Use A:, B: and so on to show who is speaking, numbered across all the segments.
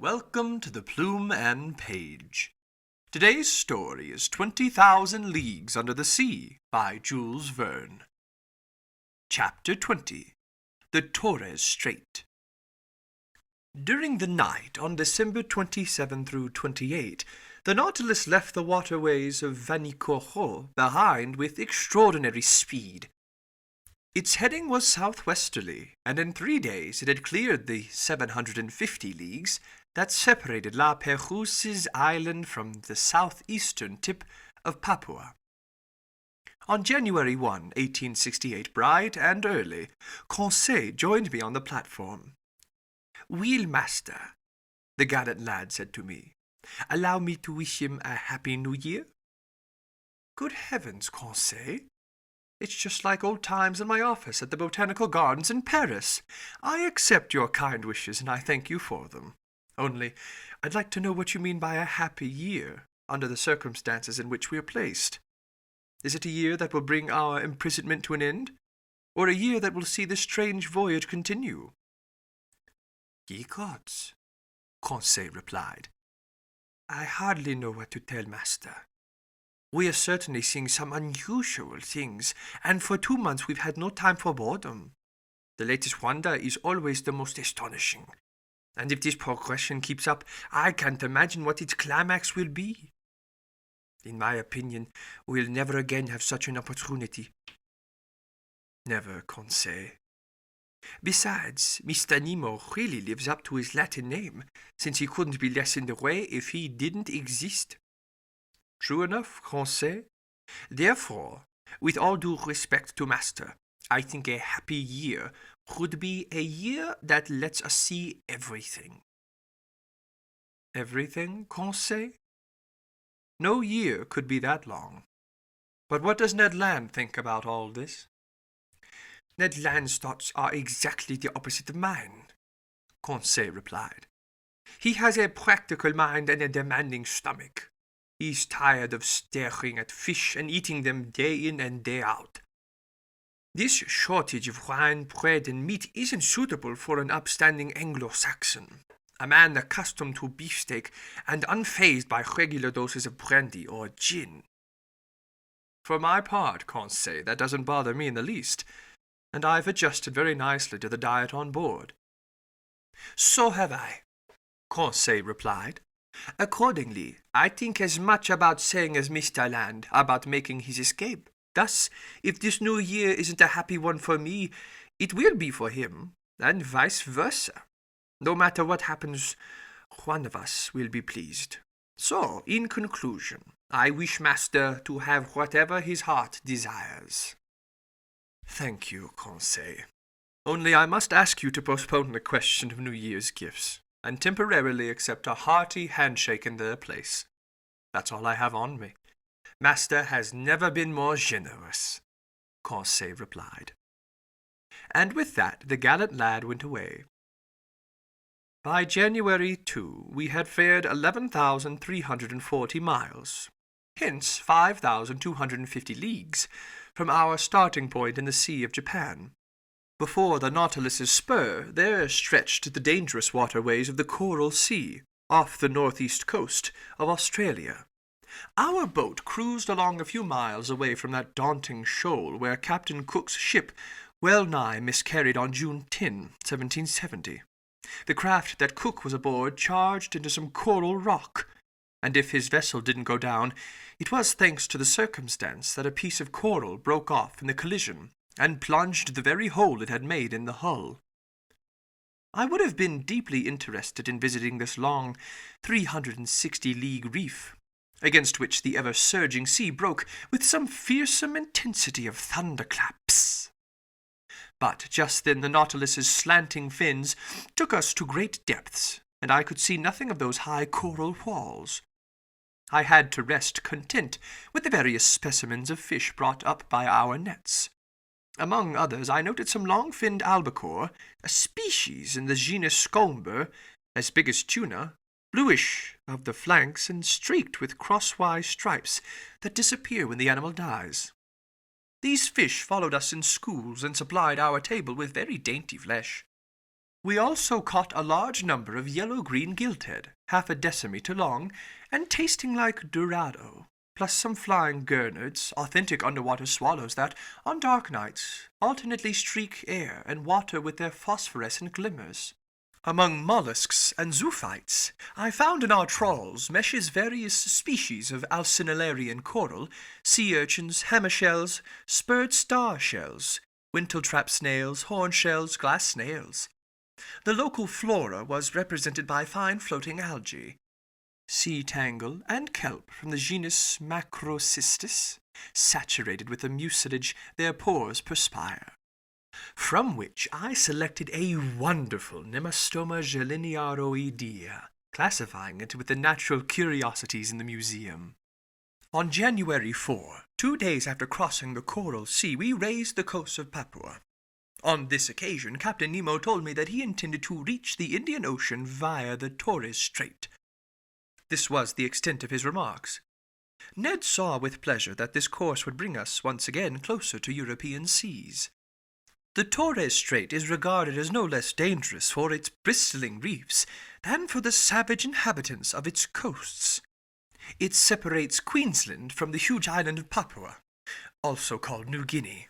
A: Welcome to the Plume and Page. Today's story is 20,000 Leagues Under the Sea by Jules Verne. Chapter 20. The Torres Strait. During the night on December 27 through 28, the Nautilus left the waterways of Vanikoro behind with extraordinary speed. Its heading was southwesterly, and in 3 days it had cleared the 750 leagues that separated La Perouse's island from the southeastern tip of Papua. On January 1, 1868, bright and early, Conseil joined me on the platform. "Wheel master," the gallant lad said to me, "allow me to wish him a happy new year." "Good heavens, Conseil! It's just like old times in my office at the Botanical Gardens in Paris. I accept your kind wishes, and I thank you for them. Only, I'd like to know what you mean by a happy year, under the circumstances in which we are placed. Is it a year that will bring our imprisonment to an end, or a year that will see this strange voyage continue?" "Ye gods," Conseil replied. "I hardly know what to tell master. We are certainly seeing some unusual things, and for 2 months we've had no time for boredom. The latest wonder is always the most astonishing, and if this progression keeps up, I can't imagine what its climax will be. In my opinion, we'll never again have such an opportunity." "Never, Conseil. Besides, Mr. Nemo really lives up to his Latin name, since he couldn't be less in the way if he didn't exist." "True enough, Conseil. Therefore, with all due respect to master, I think a happy year would be a year that lets us see everything." "Everything, Conseil? No year could be that long. But what does Ned Land think about all this?" "Ned Land's thoughts are exactly the opposite of mine," Conseil replied. "He has a practical mind and a demanding stomach. He's tired of staring at fish and eating them day in and day out. This shortage of wine, bread, and meat isn't suitable for an upstanding Anglo-Saxon, a man accustomed to beefsteak and unfazed by regular doses of brandy or gin." "For my part, Conseil, that doesn't bother me in the least, and I've adjusted very nicely to the diet on board." "So have I," Conseil replied. "Accordingly, I think as much about saying as Mr. Land about making his escape. Thus, if this new year isn't a happy one for me, it will be for him, and vice versa. No matter what happens, one of us will be pleased. So, in conclusion, I wish master to have whatever his heart desires." "Thank you, Conseil. Only I must ask you to postpone the question of New Year's gifts, and temporarily accept a hearty handshake in their place. That's all I have on me. Master has never been more generous," Conseil replied. And with that the gallant lad went away. By January 2, we had fared 11,340 miles, hence 5,250 leagues, from our starting point in the Sea of Japan. Before the Nautilus's spur, there stretched the dangerous waterways of the Coral Sea, off the northeast coast of Australia. Our boat cruised along a few miles away from that daunting shoal where Captain Cook's ship well nigh miscarried on June 10, 1770. The craft that Cook was aboard charged into some coral rock, and if his vessel didn't go down, it was thanks to the circumstance that a piece of coral broke off in the collision and plunged the very hole it had made in the hull. I would have been deeply interested in visiting this long 360-league reef, against which the ever-surging sea broke with some fearsome intensity of thunderclaps. But just then the Nautilus's slanting fins took us to great depths, and I could see nothing of those high coral walls. I had to rest content with the various specimens of fish brought up by our nets. Among others, I noted some long-finned albacore, a species in the genus Scomber, as big as tuna, bluish of the flanks and streaked with crosswise stripes that disappear when the animal dies. These fish followed us in schools and supplied our table with very dainty flesh. We also caught a large number of yellow-green gilthead, half a decimeter long, and tasting like dorado, plus some flying gurnards, authentic underwater swallows that, on dark nights, alternately streak air and water with their phosphorescent glimmers. Among mollusks and zoophytes, I found in our trawls meshes various species of alcinellarian coral, sea urchins, hammershells, spurred star shells, wintertrap snails, horn shells, glass snails. The local flora was represented by fine floating algae, sea tangle, and kelp from the genus Macrocystis, saturated with the mucilage their pores perspire, from which I selected a wonderful Nemastoma gelinearoidea, classifying it with the natural curiosities in the museum. On January 4, 2 days after crossing the Coral Sea, we raised the coast of Papua. On this occasion, Captain Nemo told me that he intended to reach the Indian Ocean via the Torres Strait. This was the extent of his remarks. Ned saw with pleasure that this course would bring us once again closer to European seas. The Torres Strait is regarded as no less dangerous for its bristling reefs than for the savage inhabitants of its coasts. It separates Queensland from the huge island of Papua, also called New Guinea.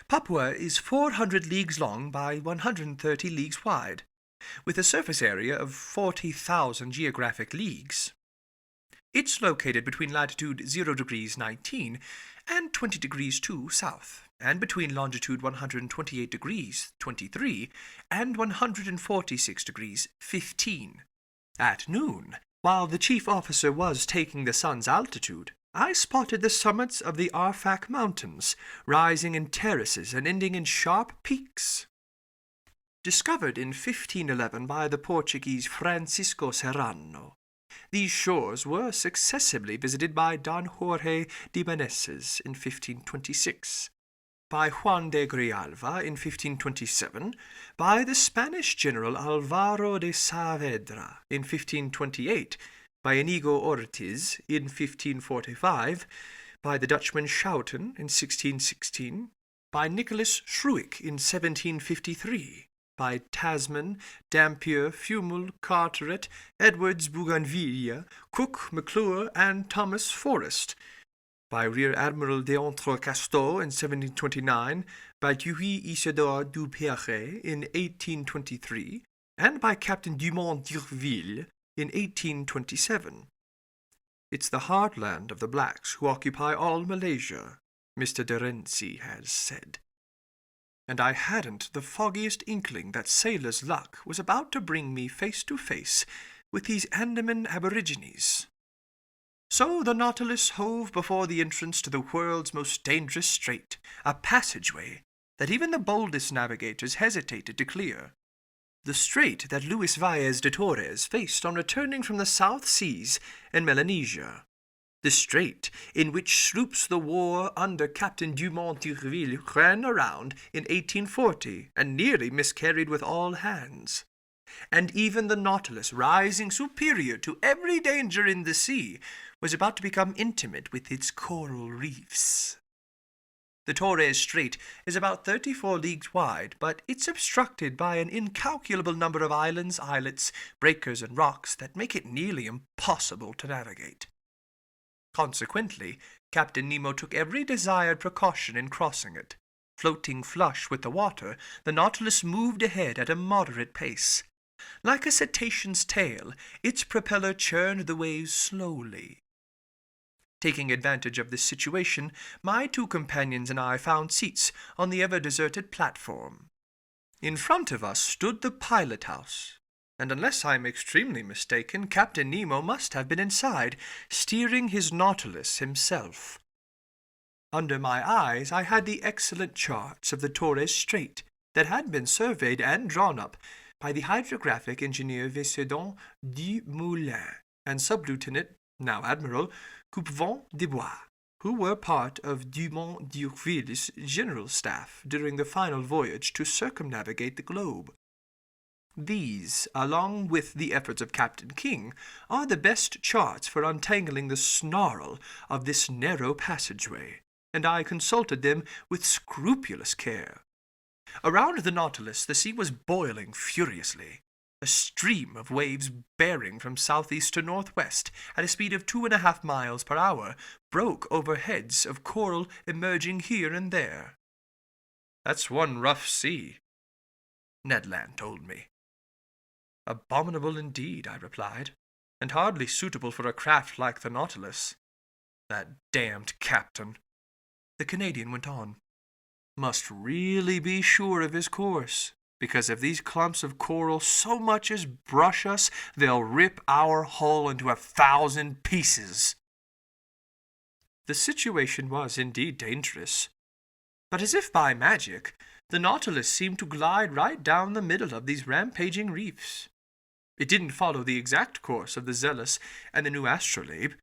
A: Papua is 400 leagues long by 130 leagues wide, with a surface area of 40,000 geographic leagues. It's located between latitude 0 degrees 19 and 20 degrees 2 south, and between longitude 128 degrees 23 and 146 degrees 15. At noon, while the chief officer was taking the sun's altitude, I spotted the summits of the Arfak Mountains, rising in terraces and ending in sharp peaks. Discovered in 1511 by the Portuguese Francisco Serrano, these shores were successively visited by Don Jorge de Meneses in 1526, by Juan de Grijalva in 1527, by the Spanish general Alvaro de Saavedra in 1528, by Inigo Ortiz in 1545, by the Dutchman Schouten in 1616, by Nicholas Schruick in 1753, by Tasman, Dampier, Fumel, Carteret, Edwards, Bougainville, Cook, McClure, and Thomas Forrest, by Rear Admiral d'Entrecasteaux in 1729, by Louis Isidore Duperrey in 1823, and by Captain Dumont d'Urville in 1827. It's the heartland of the blacks who occupy all Malaysia, Mr. de Renzi has said. And I hadn't the foggiest inkling that sailor's luck was about to bring me face to face with these Andaman aborigines. So the Nautilus hove before the entrance to the world's most dangerous strait, a passageway that even the boldest navigators hesitated to clear. The strait that Luis Valles de Torres faced on returning from the South Seas and Melanesia. The strait in which sloops the war under Captain Dumont d'Urville ran around in 1840 and nearly miscarried with all hands. And even the Nautilus, rising superior to every danger in the sea, was about to become intimate with its coral reefs. The Torres Strait is about 34 leagues wide, but it's obstructed by an incalculable number of islands, islets, breakers, and rocks that make it nearly impossible to navigate. Consequently, Captain Nemo took every desired precaution in crossing it. Floating flush with the water, the Nautilus moved ahead at a moderate pace. Like a cetacean's tail, its propeller churned the waves slowly. Taking advantage of this situation, my 2 companions and I found seats on the ever-deserted platform. In front of us stood the pilot-house, and unless I am extremely mistaken, Captain Nemo must have been inside, steering his Nautilus himself. Under my eyes I had the excellent charts of the Torres Strait that had been surveyed and drawn up by the hydrographic engineer Vicedon du Moulin and Sub-Lieutenant, now Admiral, Coupvent de Bois, who were part of Dumont d'Urville's general staff during the final voyage to circumnavigate the globe. These, along with the efforts of Captain King, are the best charts for untangling the snarl of this narrow passageway, and I consulted them with scrupulous care. Around the Nautilus, the sea was boiling furiously. A stream of waves bearing from southeast to northwest at a speed of 2.5 miles per hour broke over heads of coral emerging here and there. "That's one rough sea," Ned Land told me. "Abominable indeed," I replied, "and hardly suitable for a craft like the Nautilus." "That damned captain," the Canadian went on, "must really be sure of his course, because if these clumps of coral so much as brush us, they'll rip our hull into 1,000 pieces." The situation was indeed dangerous, but as if by magic, the Nautilus seemed to glide right down the middle of these rampaging reefs. It didn't follow the exact course of the Zealous and the new Astrolabe,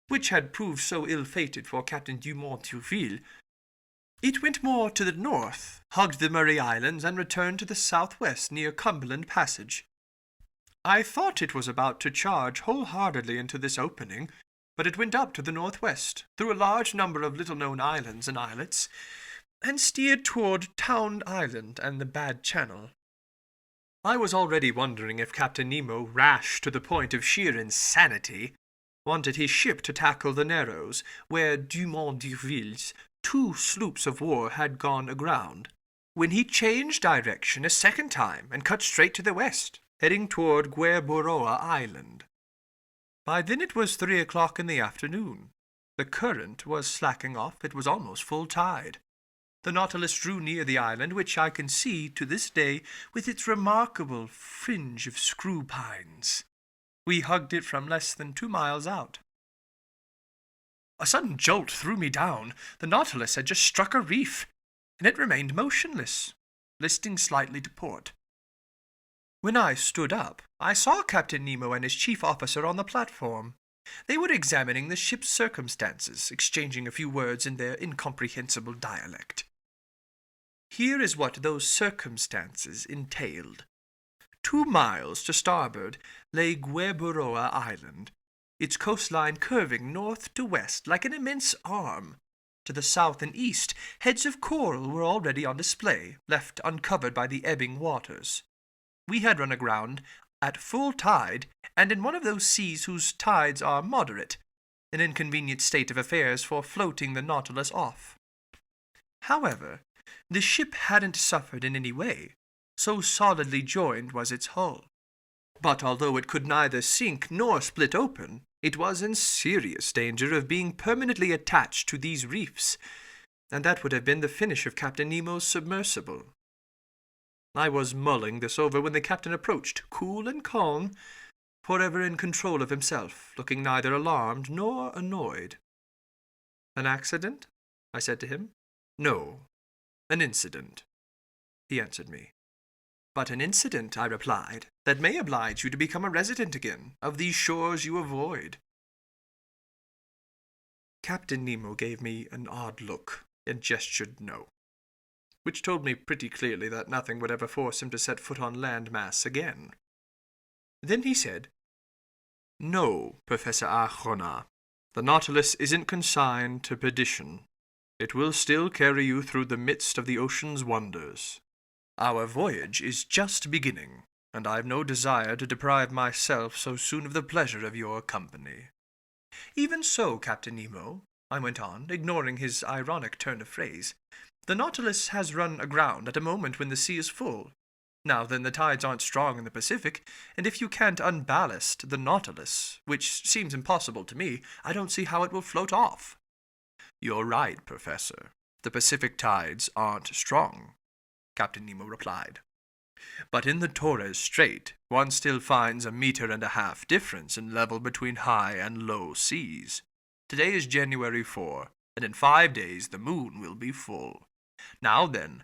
A: which had proved so ill-fated for Captain Dumont d'Urville. It went more to the north, hugged the Murray Islands, and returned to the southwest near Cumberland Passage. I thought it was about to charge wholeheartedly into this opening, but it went up to the northwest, through a large number of little-known islands and islets, and steered toward Town Island and the Bad Channel. I was already wondering if Captain Nemo, rash to the point of sheer insanity, wanted his ship to tackle the Narrows, where Dumont d'Urville's 2 sloops of war had gone aground, when he changed direction a second time and cut straight to the west, heading toward Gueboroa Island. By then it was 3 o'clock in the afternoon. The current was slacking off. It was almost full tide. The Nautilus drew near the island, which I can see to this day with its remarkable fringe of screw pines. We hugged it from less than 2 miles out. A sudden jolt threw me down. The Nautilus had just struck a reef, and it remained motionless, listing slightly to port. When I stood up, I saw Captain Nemo and his chief officer on the platform. They were examining the ship's circumstances, exchanging a few words in their incomprehensible dialect. Here is what those circumstances entailed. 2 miles to starboard lay Gueboroa Island, its coastline curving north to west like an immense arm. To the south and east, heads of coral were already on display, left uncovered by the ebbing waters. We had run aground at full tide, and in one of those seas whose tides are moderate, an inconvenient state of affairs for floating the Nautilus off. However, the ship hadn't suffered in any way, so solidly joined was its hull. But although it could neither sink nor split open, it was in serious danger of being permanently attached to these reefs, and that would have been the finish of Captain Nemo's submersible. I was mulling this over when the captain approached, cool and calm, forever in control of himself, looking neither alarmed nor annoyed. "An accident?" I said to him. "No, an incident," he answered me. "But an incident," I replied, "that may oblige you to become a resident again of these shores you avoid." Captain Nemo gave me an odd look and gestured no, which told me pretty clearly that nothing would ever force him to set foot on land mass again. Then he said, "No, Professor Arjona, the Nautilus isn't consigned to perdition. It will still carry you through the midst of the ocean's wonders. Our voyage is just beginning, and I've no desire to deprive myself so soon of the pleasure of your company." "Even so, Captain Nemo," I went on, ignoring his ironic turn of phrase, "the Nautilus has run aground at a moment when the sea is full. Now then, the tides aren't strong in the Pacific, and if you can't unballast the Nautilus, which seems impossible to me, I don't see how it will float off." "You're right, Professor. The Pacific tides aren't strong," Captain Nemo replied. "But in the Torres Strait, one still finds 1.5 meters difference in level between high and low seas. Today is January 4, and in 5 days the moon will be full. Now then,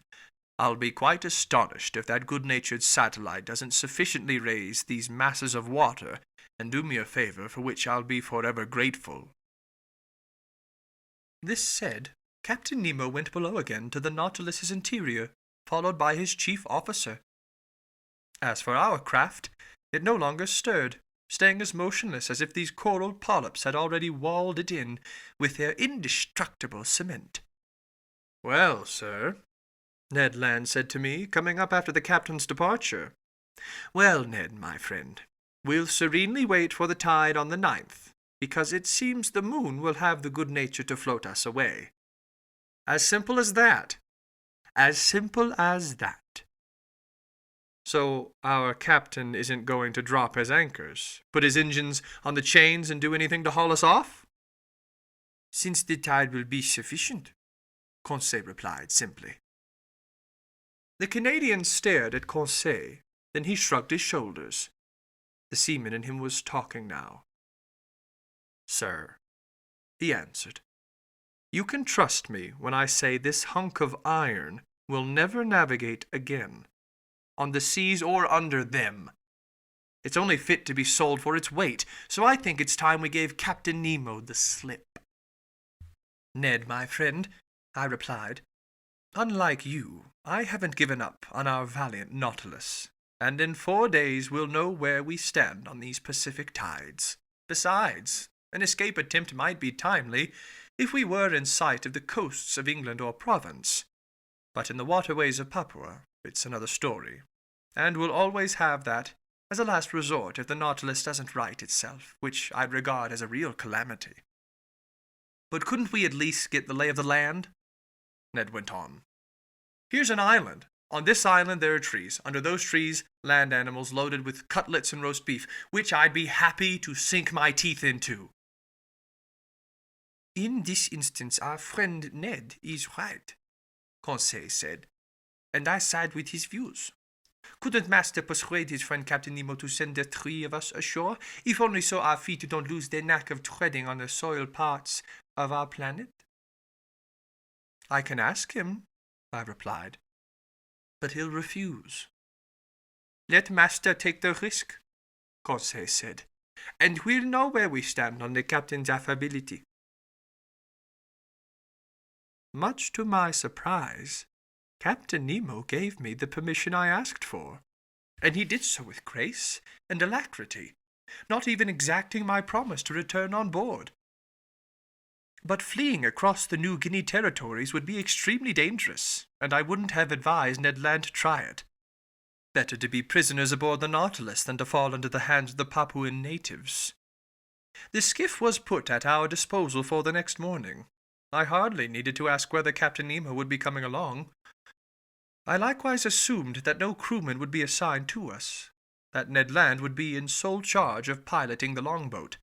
A: I'll be quite astonished if that good-natured satellite doesn't sufficiently raise these masses of water and do me a favor for which I'll be forever grateful." This said, Captain Nemo went below again to the Nautilus's interior, followed by his chief officer. As for our craft, it no longer stirred, staying as motionless as if these coral polyps had already walled it in with their indestructible cement. "Well, sir," Ned Land said to me, coming up after the captain's departure. Well, Ned, my friend, we'll serenely wait for the tide on the 9th, because it seems the moon will have the good nature to float us away. As simple as that. As simple as that. So our captain isn't going to drop his anchors, put his engines on the chains and do anything to haul us off? Since the tide will be sufficient, Conseil replied simply. The Canadian stared at Conseil, then he shrugged his shoulders. The seaman in him was talking now. Sir, he answered, you can trust me when I say this hunk of iron will never navigate again, on the seas or under them. It's only fit to be sold for its weight, so I think it's time we gave Captain Nemo the slip. Ned, my friend, I replied, unlike you, I haven't given up on our valiant Nautilus, and in 4 days we'll know where we stand on these Pacific tides. Besides, an escape attempt might be timely if we were in sight of the coasts of England or Provence. But in the waterways of Papua, it's another story, and we'll always have that as a last resort if the Nautilus doesn't right itself, which I'd regard as a real calamity. But couldn't we at least get the lay of the land? Ned went on. Here's an island. On this island there are trees. Under those trees, land animals loaded with cutlets and roast beef, which I'd be happy to sink my teeth into. In this instance, our friend Ned is right, Conseil said, and I side with his views. Couldn't Master persuade his friend Captain Nemo to send the 3 of us ashore, if only so our feet don't lose their knack of treading on the soil parts of our planet? I can ask him, I replied, but he'll refuse. Let Master take the risk, Conseil said, and we'll know where we stand on the captain's affability. Much to my surprise, Captain Nemo gave me the permission I asked for, and he did so with grace and alacrity, not even exacting my promise to return on board. But fleeing across the New Guinea territories would be extremely dangerous, and I wouldn't have advised Ned Land to try it. Better to be prisoners aboard the Nautilus than to fall into the hands of the Papuan natives. The skiff was put at our disposal for the next morning. I hardly needed to ask whether Captain Nemo would be coming along. I likewise assumed that no crewman would be assigned to us, that Ned Land would be in sole charge of piloting the longboat.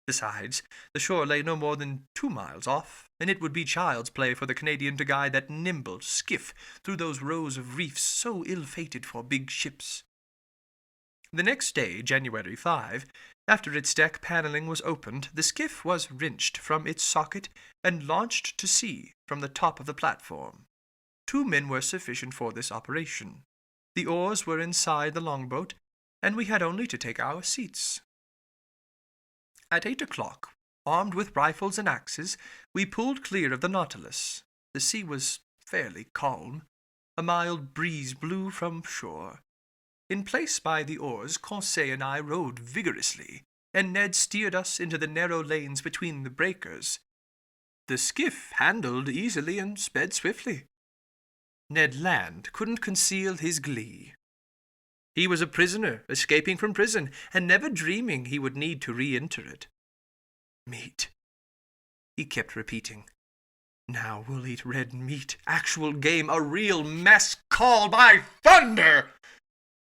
A: Besides, the shore lay no more than 2 miles off, and it would be child's play for the Canadian to guide that nimble skiff through those rows of reefs so ill-fated for big ships. The next day, January 5, after its deck paneling was opened, the skiff was wrenched from its socket and launched to sea from the top of the platform. 2 men were sufficient for this operation. The oars were inside the longboat, and we had only to take our seats. At 8 o'clock, armed with rifles and axes, we pulled clear of the Nautilus. The sea was fairly calm. A mild breeze blew from shore. In place by the oars, Conseil and I rowed vigorously, and Ned steered us into the narrow lanes between the breakers. The skiff handled easily and sped swiftly. Ned Land couldn't conceal his glee. He was a prisoner, escaping from prison, and never dreaming he would need to re-enter it. Meat, he kept repeating. Now we'll eat red meat, actual game, a real mess call, by thunder!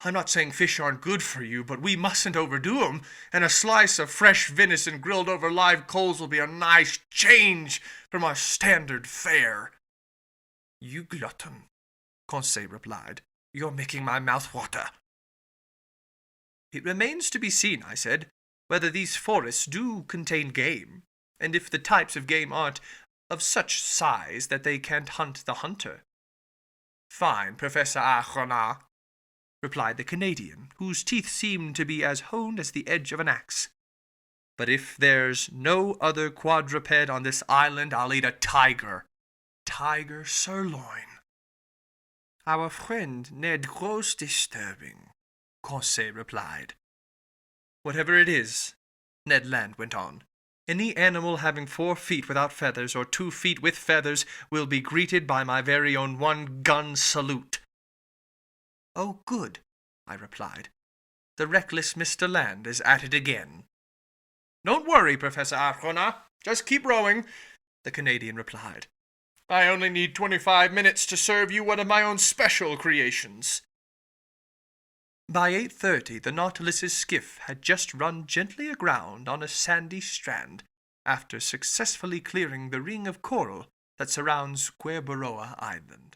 A: I'm not saying fish aren't good for you, but we mustn't overdo 'em, and a slice of fresh venison grilled over live coals will be a nice change from our standard fare. You glutton, Conseil replied. You're making my mouth water. It remains to be seen, I said, whether these forests do contain game, and if the types of game aren't of such size that they can't hunt the hunter. Fine, Professor Acronat, replied the Canadian, whose teeth seemed to be as honed as the edge of an axe. But if there's no other quadruped on this island, I'll eat a tiger. Tiger sirloin. Our friend Ned grows disturbing, Conseil replied. Whatever it is, Ned Land went on, Any animal having 4 feet without feathers or 2 feet with feathers will be greeted by my very own one-gun salute." "Oh, good," I replied. "The reckless Mr. Land is at it again." "Don't worry, Professor Arjona. Just keep rowing," the Canadian replied. "I only need 25 minutes to serve you one of my own special creations." By 8:30, the Nautilus's skiff had just run gently aground on a sandy strand, after successfully clearing the ring of coral that surrounds Gueboroa Island.